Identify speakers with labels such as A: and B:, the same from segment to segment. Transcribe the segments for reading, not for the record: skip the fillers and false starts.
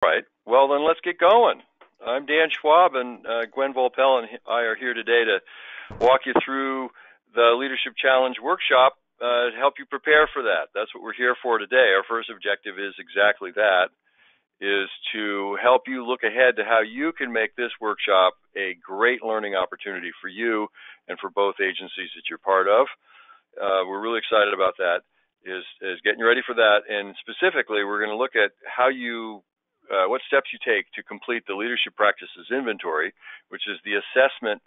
A: Right. Well, then let's get going. I'm Dan Schwab, and Gwen Volpel and I are here today to walk you through the Leadership Challenge workshop to help you prepare for that. That's what we're here for today. Our first objective is exactly that, is to help you look ahead to how you can make this workshop a great learning opportunity for you and for both agencies that you're part of. We're really excited about that, is getting you ready for that. And specifically, we're going to look at how you what steps you take to complete the Leadership Practices Inventory, which is the assessment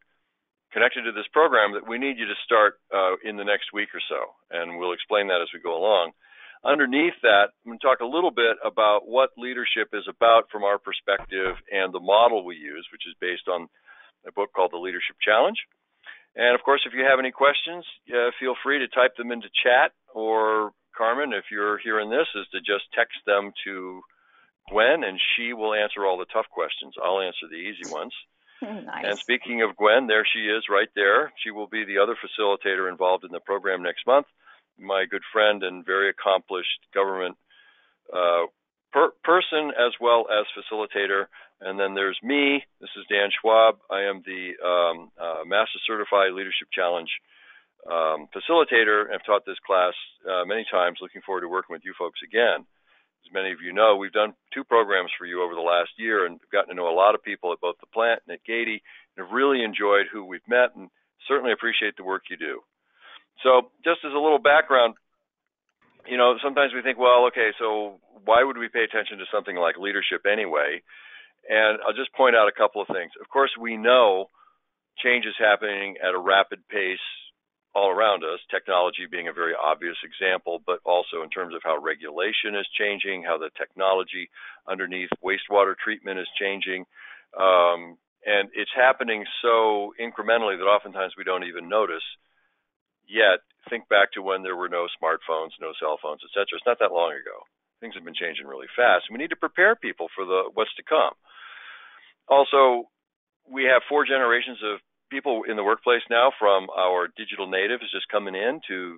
A: connected to this program that we need you to start in the next week or so. And we'll explain that as we go along. Underneath that, I'm going to talk a little bit about what leadership is about from our perspective and the model we use, which is based on a book called The Leadership Challenge. And of course, if you have any questions, feel free to type them into chat, or Carmen, if you're hearing this, is to just text them to Gwen, and she will answer all the tough questions. I'll answer the easy ones.
B: Nice.
A: And speaking of Gwen, there she is right there. She will be the other facilitator involved in the program next month, my good friend and very accomplished government person as well as facilitator. And then there's me. This is Dan Schwab. I am the Master Certified Leadership Challenge facilitator. I've taught this class many times. Looking forward to working with you folks again. As many of you know, we've done 2 programs for you over the last year, and we've gotten to know a lot of people at both the plant and at Gady, and have really enjoyed who we've met, and certainly appreciate the work you do. So just as a little background, sometimes we think, well, okay, so why would we pay attention to something like leadership anyway? And I'll just point out a couple of things. Of course, we know change is happening at a rapid pace all around us, technology being a very obvious example, but also in terms of how regulation is changing, how the technology underneath wastewater treatment is changing. And it's happening so incrementally that oftentimes we don't even notice. Yet, think back to when there were no smartphones, no cell phones, et cetera. It's not that long ago. Things have been changing really fast. We need to prepare people for what's to come. Also, we have 4 generations of people in the workplace now, from our digital natives just coming in to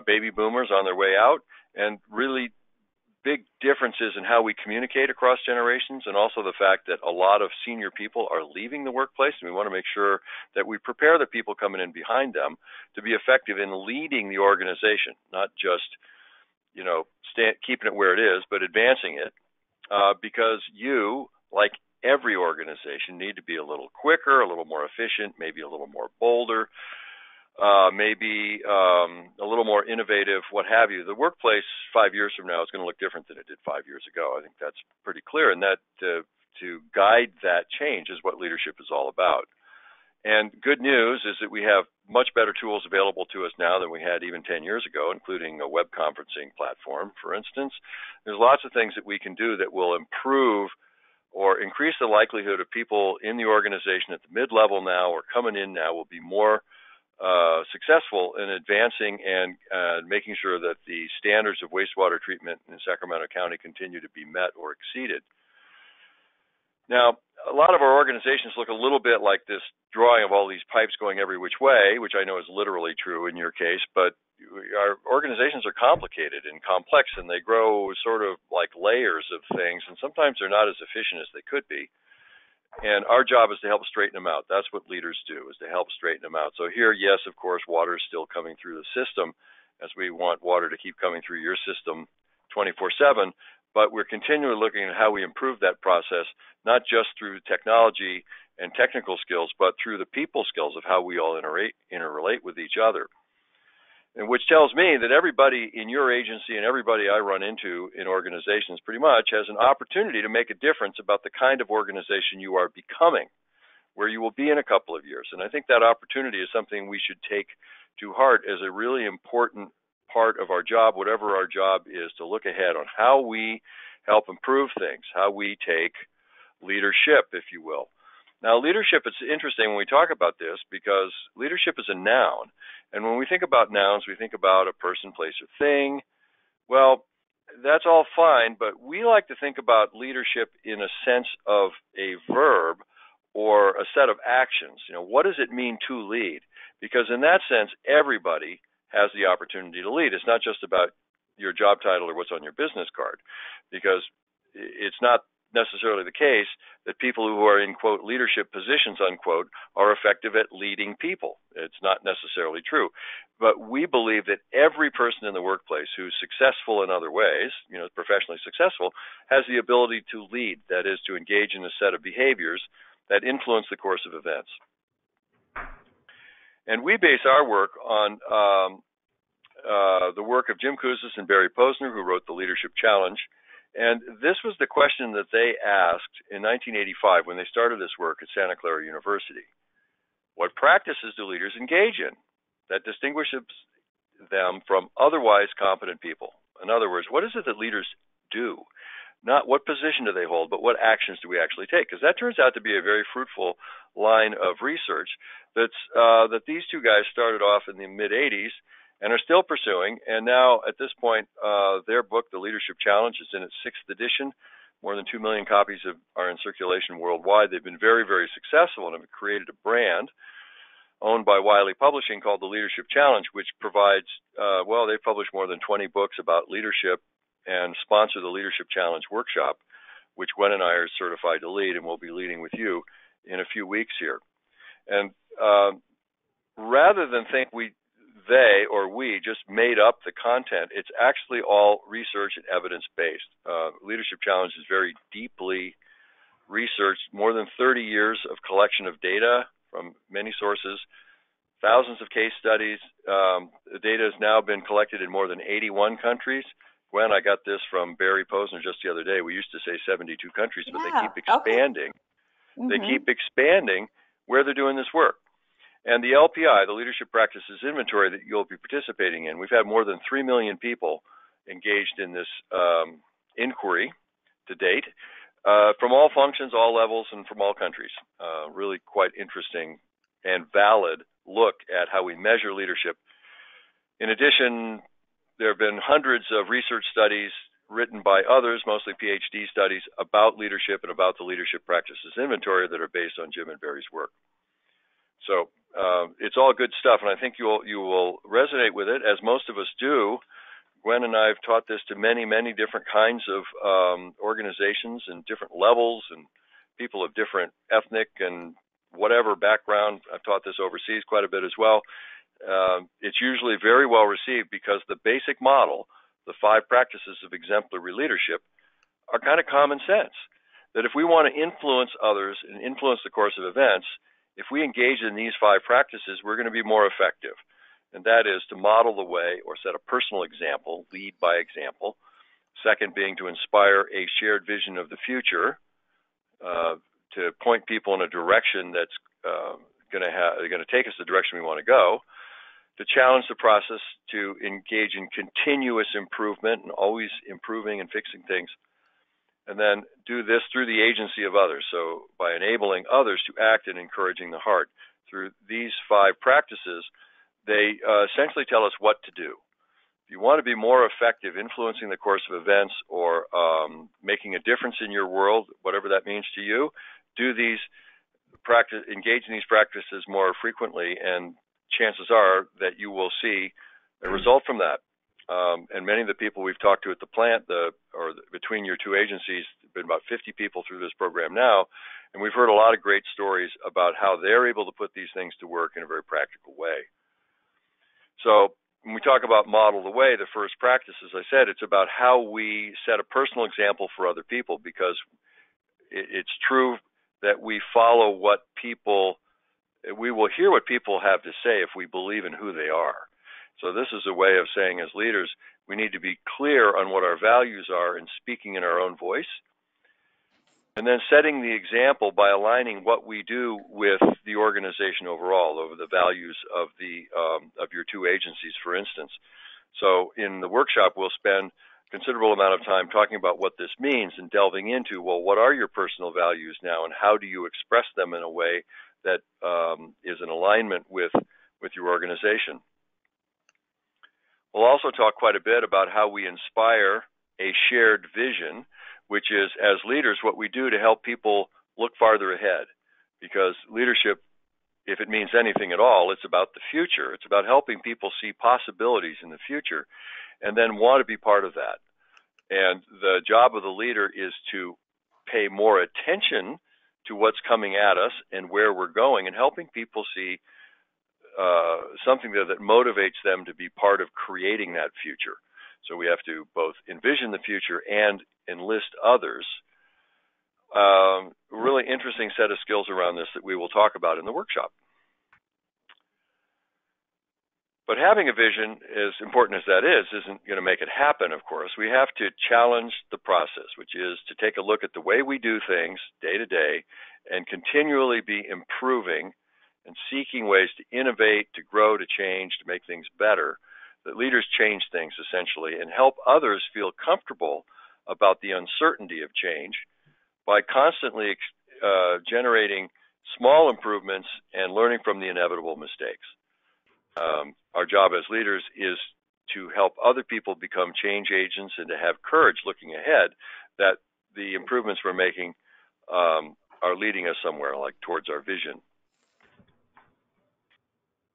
A: baby boomers on their way out, and really big differences in how we communicate across generations, and also the fact that a lot of senior people are leaving the workplace, and we want to make sure that we prepare the people coming in behind them to be effective in leading the organization, not just keeping it where it is, but advancing it, because you, like every organization, need to be a little quicker, a little more efficient, maybe a little more bolder, maybe a little more innovative, what have you. The workplace 5 years from now is going to look different than it did 5 years ago. I think that's pretty clear, and that to guide that change is what leadership is all about. And good news is that we have much better tools available to us now than we had even 10 years ago, including a web conferencing platform, for instance. There's lots of things that we can do that will improve or increase the likelihood of people in the organization at the mid-level now or coming in now will be more successful in advancing and making sure that the standards of wastewater treatment in Sacramento County continue to be met or exceeded. Now, a lot of our organizations look a little bit like this drawing of all these pipes going every which way, which I know is literally true in your case, but our organizations are complicated and complex, and they grow sort of like layers of things, and sometimes they're not as efficient as they could be. And our job is to help straighten them out. That's what leaders do, is to help straighten them out. So here, yes, of course, water is still coming through the system, as we want water to keep coming through your system 24/7, but we're continually looking at how we improve that process, not just through technology and technical skills, but through the people skills of how we all interrelate with each other. And which tells me that everybody in your agency and everybody I run into in organizations pretty much has an opportunity to make a difference about the kind of organization you are becoming, where you will be in a couple of years. And I think that opportunity is something we should take to heart as a really important part of our job, whatever our job is, to look ahead on how we help improve things, how we take leadership, if you will. Now, leadership, it's interesting when we talk about this because leadership is a noun. And when we think about nouns, we think about a person, place, or thing. Well, that's all fine, but we like to think about leadership in a sense of a verb or a set of actions. What does it mean to lead? Because in that sense, everybody has the opportunity to lead. It's not just about your job title or what's on your business card, because it's not necessarily the case that people who are in, quote, leadership positions, unquote, are effective at leading people. It's not necessarily true. But we believe that every person in the workplace who's successful in other ways, professionally successful, has the ability to lead, that is, to engage in a set of behaviors that influence the course of events. And we base our work on the work of Jim Kouzes and Barry Posner, who wrote The Leadership Challenge. And this was the question that they asked in 1985 when they started this work at Santa Clara University. What practices do leaders engage in that distinguishes them from otherwise competent people? In other words, what is it that leaders do? Not what position do they hold, but what actions do we actually take? Because that turns out to be a very fruitful line of research that these two guys started off in the mid-'80s and are still pursuing. And now, at this point, their book, The Leadership Challenge, is in its 6th edition. More than 2 million copies are in circulation worldwide. They've been very, very successful and have created a brand owned by Wiley Publishing called The Leadership Challenge, which provides, they've published more than 20 books about leadership and sponsor the Leadership Challenge workshop, which Gwen and I are certified to lead, and we'll be leading with you in a few weeks here. And rather than think we just made up the content, it's actually all research and evidence-based. Leadership Challenge is very deeply researched, more than 30 years of collection of data from many sources, thousands of case studies. The data has now been collected in more than 81 countries. Gwen, I got this from Barry Posner just the other day. We used to say 72 countries, but they keep expanding. Okay. Mm-hmm. They keep expanding where they're doing this work. And the LPI, the Leadership Practices Inventory that you'll be participating in, we've had more than 3 million people engaged in this inquiry to date, from all functions, all levels, and from all countries. Really quite interesting and valid look at how we measure leadership. In addition, there have been hundreds of research studies written by others, mostly PhD studies, about leadership and about the Leadership Practices Inventory that are based on Jim and Barry's work. So it's all good stuff, and I think you will resonate with it, as most of us do. Gwen and I have taught this to many, many different kinds of organizations and different levels, and people of different ethnic and whatever background. I've taught this overseas quite a bit as well. It's usually very well received because the basic model, the 5 practices of exemplary leadership, are kind of common sense. That if we want to influence others and influence the course of events, if we engage in these 5 practices, we're going to be more effective. And that is to model the way or set a personal example, lead by example. Second being to inspire a shared vision of the future, to point people in a direction that's going to take us the direction we want to go. To challenge the process, to engage in continuous improvement and always improving and fixing things. And then do this through the agency of others. So by enabling others to act and encouraging the heart. Through these 5 practices, they essentially tell us what to do. If you want to be more effective influencing the course of events or making a difference in your world, whatever that means to you, engage in these practices more frequently, and chances are that you will see a result from that. And many of the people we've talked to at the plant, between your 2 agencies, there have been about 50 people through this program now, and we've heard a lot of great stories about how they're able to put these things to work in a very practical way. So when we talk about model the way, the first practice, as I said, it's about how we set a personal example for other people, because it's true that we follow we will hear what people have to say if we believe in who they are. So this is a way of saying, as leaders, we need to be clear on what our values are and speaking in our own voice. And then setting the example by aligning what we do with the organization overall, over the values of your 2 agencies, for instance. So in the workshop, we'll spend a considerable amount of time talking about what this means and delving into, well, what are your personal values now, and how do you express them in a way that is in alignment with your organization. We'll also talk quite a bit about how we inspire a shared vision, which is, as leaders, what we do to help people look farther ahead. Because leadership, if it means anything at all, it's about the future. It's about helping people see possibilities in the future and then want to be part of that. And the job of the leader is to pay more attention to what's coming at us and where we're going, and helping people see something there that motivates them to be part of creating that future. So we have to both envision the future and enlist others. Really interesting set of skills around this that we will talk about in the workshop. But having a vision, as important as that is, isn't going to make it happen, of course. We have to challenge the process, which is to take a look at the way we do things day to day and continually be improving and seeking ways to innovate, to grow, to change, to make things better. That leaders change things, essentially, and help others feel comfortable about the uncertainty of change by constantly generating small improvements and learning from the inevitable mistakes. Our job as leaders is to help other people become change agents and to have courage looking ahead that the improvements we're making are leading us somewhere, like towards our vision.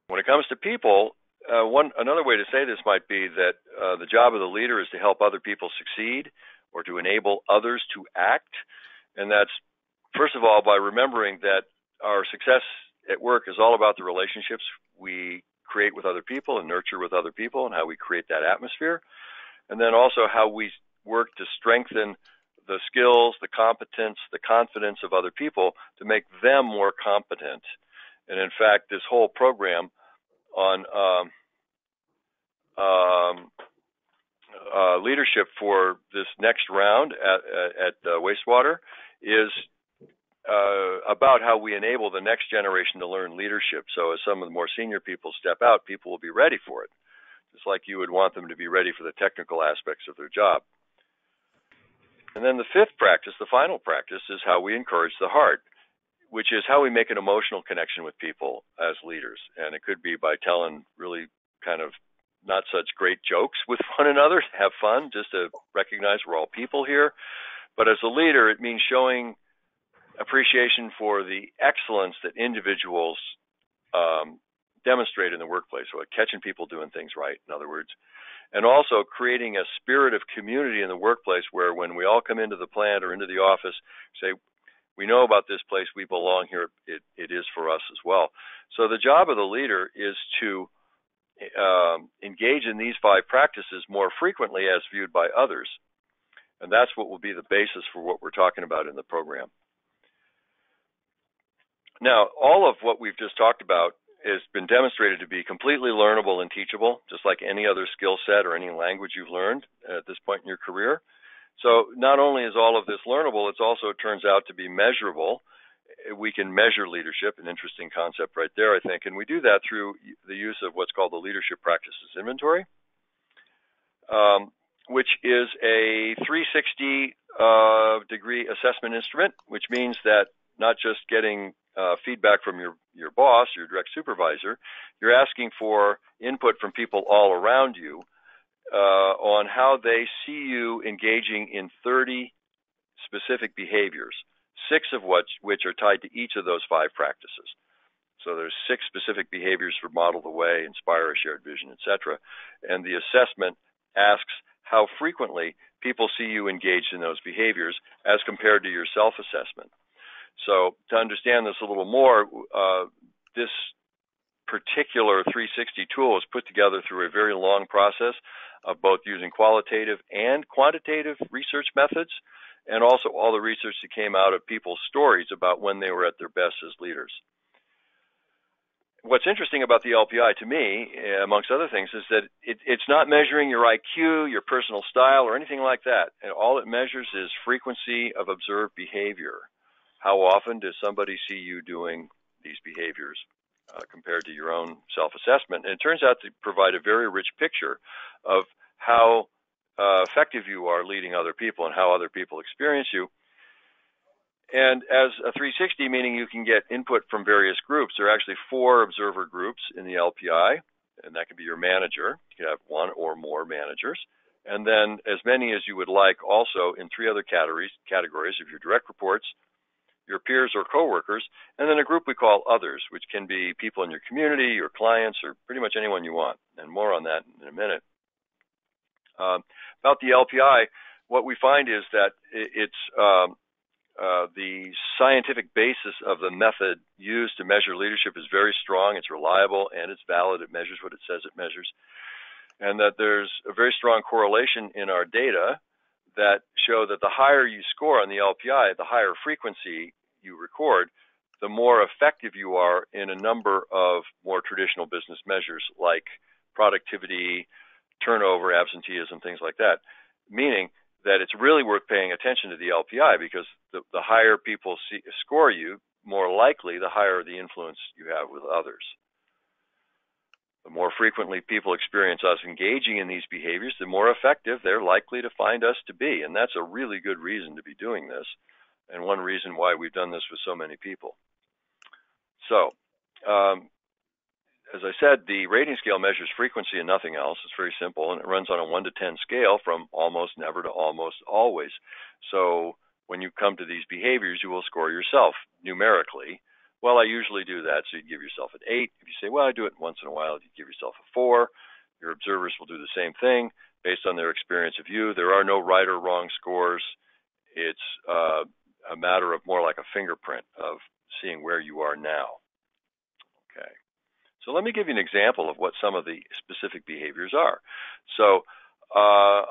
A: When it comes to people, another way to say this might be that the job of the leader is to help other people succeed or to enable others to act. And that's, first of all, by remembering that our success at work is all about the relationships we create with other people and nurture with other people, and how we create that atmosphere. And then also how we work to strengthen the skills, the competence, the confidence of other people to make them more competent. And in fact, this whole program on leadership for this next round at Wastewater is about how we enable the next generation to learn leadership. So as some of the more senior people step out, people will be ready for it, just like you would want them to be ready for the technical aspects of their job. And then the fifth practice, the final practice, is how we encourage the heart, which is how we make an emotional connection with people as leaders. And it could be by telling really kind of not such great jokes with one another, have fun, just to recognize we're all people here. But as a leader, it means showing appreciation for the excellence that individuals demonstrate in the workplace, or catching people doing things right, in other words. And also creating a spirit of community in the workplace where when we all come into the plant or into the office, say, we know about this place, we belong here, it is for us as well. So the job of the leader is to engage in these 5 practices more frequently as viewed by others. And that's what will be the basis for what we're talking about in the program. Now, all of what we've just talked about has been demonstrated to be completely learnable and teachable, just like any other skill set or any language you've learned at this point in your career. So not only is all of this learnable, it also turns out to be measurable. We can measure leadership, an interesting concept right there, I think, and we do that through the use of what's called the Leadership Practices Inventory, which is a 360-degree assessment instrument, which means that not just getting feedback from your boss, your direct supervisor, you're asking for input from people all around you on how they see you engaging in 30 specific behaviors, 6 of which are tied to each of those 5 practices. So there's 6 specific behaviors for model the way, inspire a shared vision, etc. And the assessment asks how frequently people see you engaged in those behaviors as compared to your self-assessment. So to understand this a little more, this particular 360 tool is put together through a very long process of both using qualitative and quantitative research methods, and also all the research that came out of people's stories about when they were at their best as leaders. What's interesting about the LPI to me, amongst other things, is that it's not measuring your IQ, your personal style, or anything like that. And all it measures is frequency of observed behavior. How often does somebody see you doing these behaviors compared to your own self-assessment? And it turns out to provide a very rich picture of how effective you are leading other people and how other people experience you. And as a 360, meaning you can get input from various groups. There are actually 4 observer groups in the LPI, and that can be your manager. You can have 1 or more managers. And then as many as you would like also in 3 other categories of your direct reports, your peers or coworkers, and then a group we call others, which can be people in your community, your clients, or pretty much anyone you want. And more on that in a minute. About the LPI, what we find is that it's the scientific basis of the method used to measure leadership is very strong, it's reliable, and it's valid. It measures what it says it measures. And that there's a very strong correlation in our data that show that the higher you score on the LPI, the higher frequency you record, the more effective you are in a number of more traditional business measures like productivity, turnover, absenteeism, things like that. Meaning that it's really worth paying attention to the LPI, because the higher people score you, more likely the higher the influence you have with others. The more frequently people experience us engaging in these behaviors, the more effective they're likely to find us to be. And that's a really good reason to be doing this, and one reason why we've done this with so many people. So, as I said, the rating scale measures frequency and nothing else. It's very simple, and it runs on a 1 to 10 scale from almost never to almost always. So when you come to these behaviors, you will score yourself numerically. Well, I usually do that, so you give yourself an 8. If you say, well, I do it once in a while, you give yourself a 4. Your observers will do the same thing based on their experience of you. There are no right or wrong scores. It's a matter of more like a fingerprint of seeing where you are now. Okay. So let me give you an example of what some of the specific behaviors are. So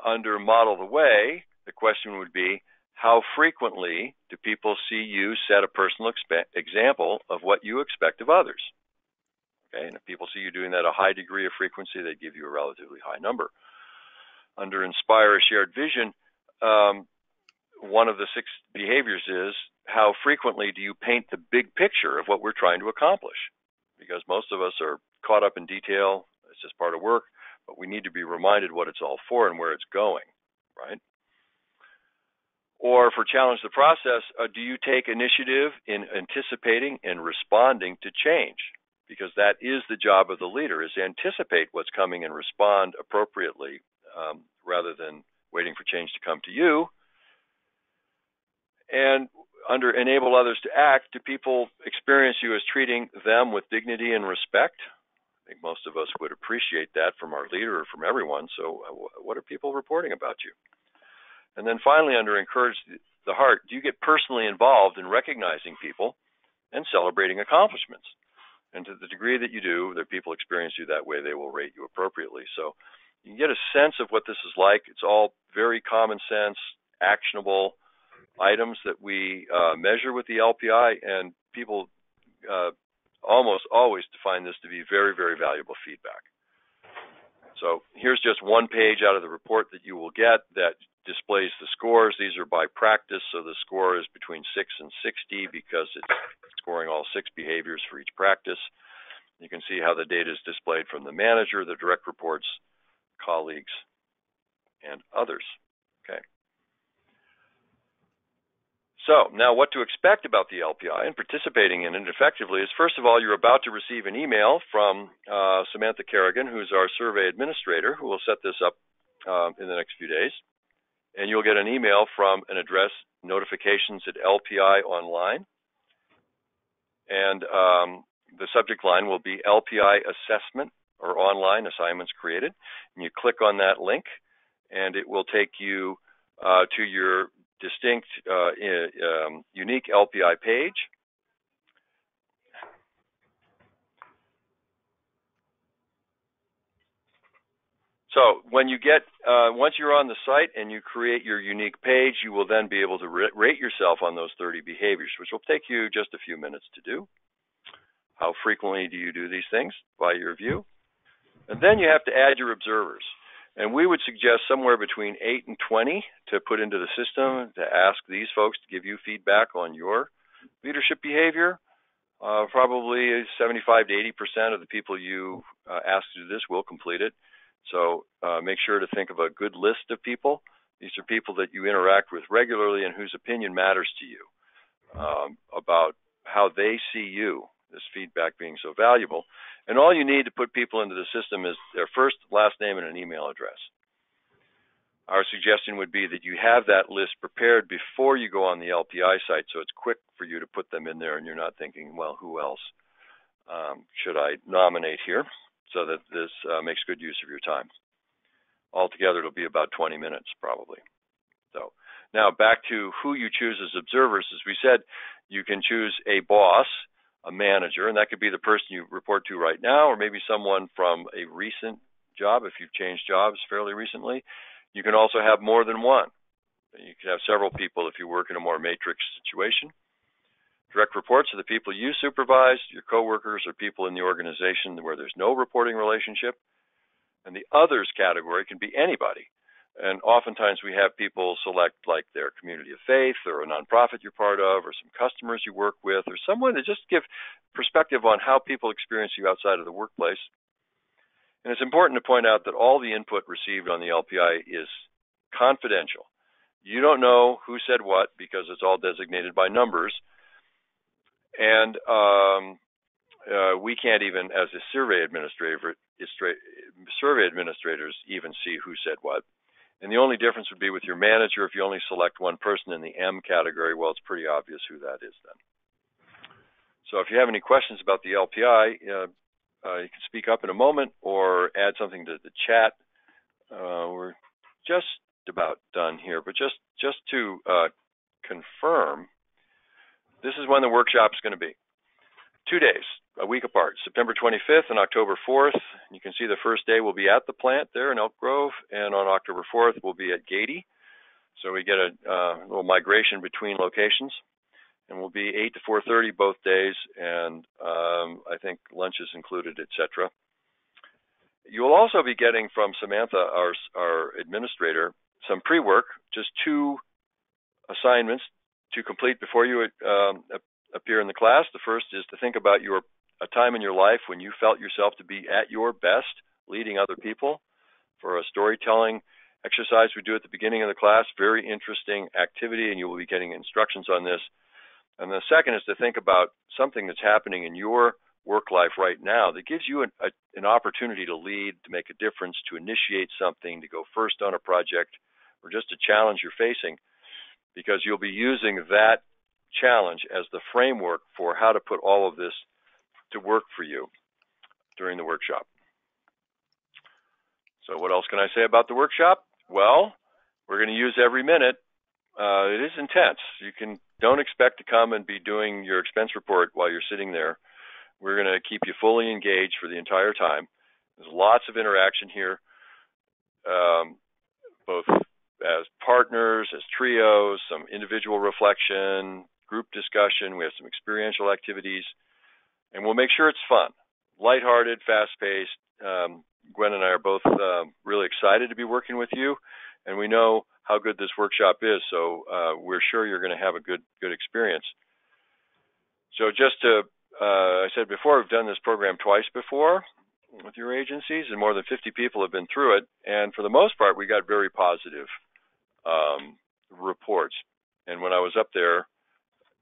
A: under model the way, the question would be, how frequently do people see you set a personal example of what you expect of others? Okay, and if people see you doing that a high degree of frequency, they give you a relatively high number. Under inspire a shared vision, one of the 6 behaviors is, how frequently do you paint the big picture of what we're trying to accomplish? Because most of us are caught up in detail. It's just part of work, but we need to be reminded what it's all for and where it's going, right? Or for challenge the process, do you take initiative in anticipating and responding to change? Because that is the job of the leader, is to anticipate what's coming and respond appropriately, rather than waiting for change to come to you. And under enable others to act, do people experience you as treating them with dignity and respect? I think most of us would appreciate that from our leader or from everyone. So what are people reporting about you? And then finally, under encourage the heart, do you get personally involved in recognizing people and celebrating accomplishments? And to the degree that you do, that people experience you that way, they will rate you appropriately. So you can get a sense of what this is like. It's all very common sense, actionable items that we measure with the LPI, and people almost always find this to be very, very valuable feedback. So here's just one page out of the report that you will get that displays the scores. These are by practice, so the score is between 6 and 60 because it's scoring all 6 behaviors for each practice. You can see how the data is displayed from the manager, the direct reports, colleagues, and others. Okay. So now what to expect about the LPI and participating in it effectively is, first of all, you're about to receive an email from Samantha Kerrigan, who's our survey administrator, who will set this up in the next few days. And you'll get an email from an address, notifications@LPI online. And the subject line will be LPI assessment or online assignments created. And you click on that link, and it will take you to your distinct, unique LPI page. So when you get, once you're on the site and you create your unique page, you will then be able to rate yourself on those 30 behaviors, which will take you just a few minutes to do. How frequently do you do these things? By your view. And then you have to add your observers. And we would suggest somewhere between 8 and 20 to put into the system to ask these folks to give you feedback on your leadership behavior. Probably 75 to 80% of the people you ask to do this will complete it. So make sure to think of a good list of people. These are people that you interact with regularly and whose opinion matters to you about how they see you, this feedback being so valuable. And all you need to put people into the system is their first, last name, and an email address. Our suggestion would be that you have that list prepared before you go on the LPI site, so it's quick for you to put them in there and you're not thinking, well, who else should I nominate here? So that this makes good use of your time. Altogether, it'll be about 20 minutes probably. So now back to who you choose as observers. As we said, you can choose a boss, a manager, and that could be the person you report to right now, or maybe someone from a recent job if you've changed jobs fairly recently. You can also have more than one. You can have several people if you work in a more matrix situation. Direct reports are the people you supervise. Your coworkers are people in the organization where there's no reporting relationship. And the others category can be anybody. And oftentimes we have people select like their community of faith or a nonprofit you're part of or some customers you work with or someone to just give perspective on how people experience you outside of the workplace. And it's important to point out that all the input received on the LPI is confidential. You don't know who said what because it's all designated by numbers. And we can't even, as a survey administrators, even see who said what. And the only difference would be with your manager. If you only select one person in the M category, well, it's pretty obvious who that is then. So if you have any questions about the LPI, you can speak up in a moment or add something to the chat. We're just about done here, but just to confirm, this is when the workshop is going to be. 2 days, a week apart, September 25th and October 4th. You can see the first day will be at the plant there in Elk Grove, and on October 4th we'll be at Gady. So we get a little migration between locations, and we'll be 8 to 4:30 both days, and I think lunch is included, etc. You'll also be getting from Samantha, our administrator, some pre-work, just 2 assignments to complete before you appear in the class. The first is to think about a time in your life when you felt yourself to be at your best leading other people. For a storytelling exercise we do at the beginning of the class, very interesting activity, and you will be getting instructions on this. And the second is to think about something that's happening in your work life right now that gives you an opportunity to lead, to make a difference, to initiate something, to go first on a project, or just a challenge you're facing, because you'll be using that challenge as the framework for how to put all of this to work for you during the workshop. So what else can I say about the workshop? Well, we're going to use every minute. It is intense. Don't expect to come and be doing your expense report while you're sitting there. We're going to keep you fully engaged for the entire time. There's lots of interaction here, both as partners, as trios, some individual reflection, group discussion. We have some experiential activities, and we'll make sure it's fun, lighthearted, fast-paced. Gwen and I are both really excited to be working with you, and we know how good this workshop is, so we're sure you're going to have a good experience. So just to, I said before, we've done this program twice before with your agencies, and more than 50 people have been through it, and for the most part, we got very positive reports. And when I was up there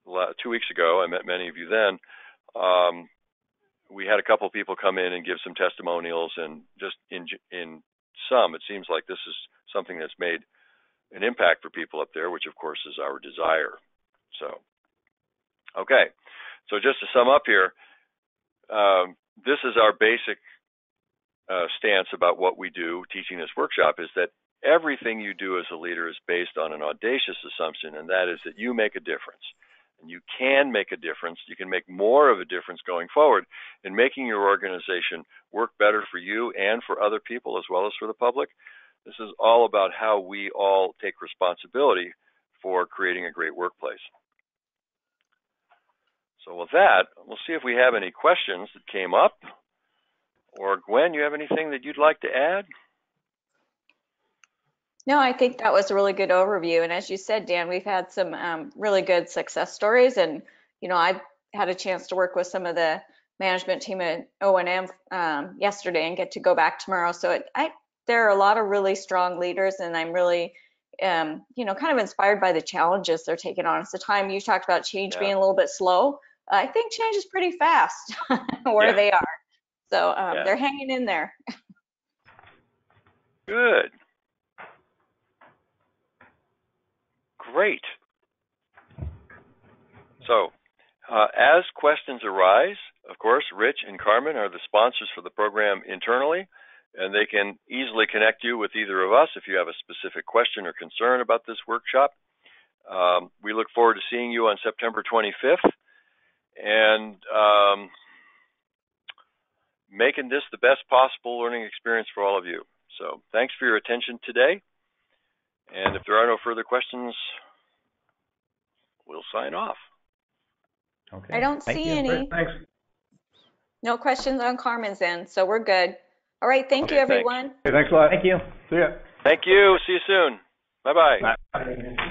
A: 2 weeks ago, I met many of you then, we had a couple of people come in and give some testimonials, and just in sum, it seems like this is something that's made an impact for people up there, which of course is our desire. So, okay. So just to sum up here, this is our basic stance about what we do teaching this workshop, is that everything you do as a leader is based on an audacious assumption, and that is that you make a difference. And you can make a difference. You can make more of a difference going forward in making your organization work better for you and for other people as well as for the public. This is all about how we all take responsibility for creating a great workplace. So with that, we'll see if we have any questions that came up. Or Gwen, you have anything that you'd like to add?
B: No, I think that was a really good overview. And as you said, Dan, we've had some really good success stories. And, I've had a chance to work with some of the management team at O&M yesterday and get to go back tomorrow. So there are a lot of really strong leaders, and I'm really, kind of inspired by the challenges they're taking on. It's the time you talked about change being a little bit slow. I think change is pretty fast where they are. So they're hanging in there.
A: Good. Great. So, as questions arise, of course, Rich and Carmen are the sponsors for the program internally, and they can easily connect you with either of us if you have a specific question or concern about this workshop. We look forward to seeing you on September 25th and making this the best possible learning experience for all of you. So thanks for your attention today. And if there are no further questions, we'll sign off.
C: Okay.
B: I don't see any.
D: Great, thanks.
B: No questions on Carmen's end, so we're good. All right, thank you,
A: Okay, thanks.
B: everyone.
D: Okay, thanks a lot.
C: Thank you.
D: See ya.
A: Thank you. See you soon. Bye-bye.
D: Bye.